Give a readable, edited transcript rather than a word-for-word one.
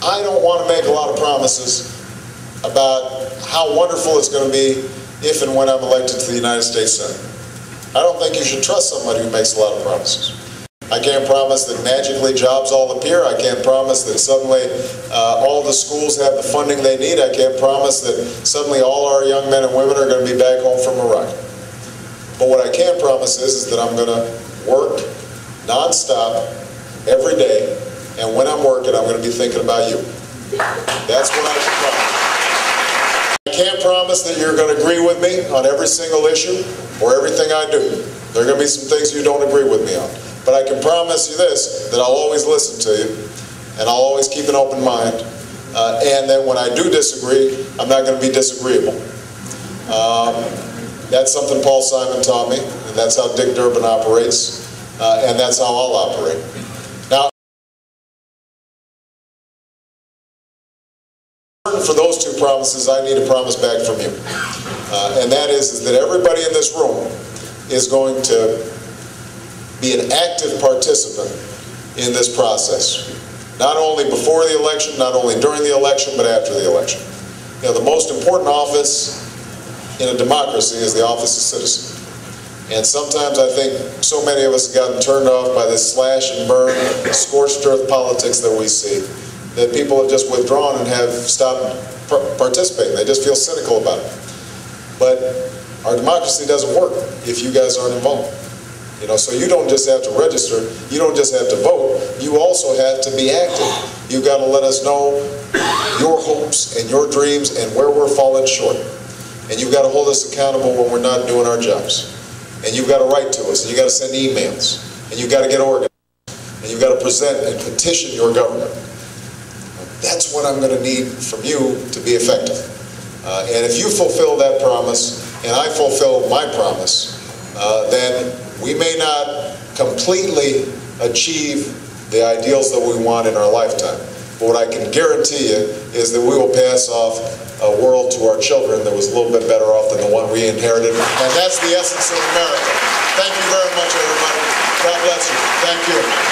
I don't want to make a lot of promises about how wonderful it's going to be if and when I'm elected to the United States Senate. I don't think you should trust somebody who makes a lot of promises. I can't promise that magically jobs all appear. I can't promise that suddenly all the schools have the funding they need. I can't promise that suddenly all our young men and women are going to be back home from Iraq. But what I can promise is that I'm going to work nonstop every day, and when I'm working, I'm going to be thinking about you. That's what I can promise. I can't promise that you're going to agree with me on every single issue or everything I do. There are going to be some things you don't agree with me on. But I can promise you this, that I'll always listen to you, and I'll always keep an open mind, and that when I do disagree, I'm not going to be disagreeable. That's something Paul Simon taught me, and that's how Dick Durbin operates, and that's how I'll operate. Now, for those two promises, I need a promise back from you. And that is that everybody in this room is going to be an active participant in this process. Not only before the election, not only during the election, but after the election. You know, the most important office in a democracy is the office of citizen. And sometimes I think so many of us have gotten turned off by this slash and burn, scorched earth politics that we see, that people have just withdrawn and have stopped participating. They just feel cynical about it. But our democracy doesn't work if you guys aren't involved. You know, so you don't just have to register, you don't just have to vote, you also have to be active. You've got to let us know your hopes and your dreams and where we're falling short. And you've got to hold us accountable when we're not doing our jobs. And you've got to write to us, and you've got to send emails, and you've got to get organized, and you've got to present and petition your government. That's what I'm going to need from you to be effective. And if you fulfill that promise, and I fulfill my promise, then we may not completely achieve the ideals that we want in our lifetime. But what I can guarantee you is that we will pass off a world to our children that was a little bit better off than the one we inherited. And that's the essence of America. Thank you very much, everybody. God bless you. Thank you.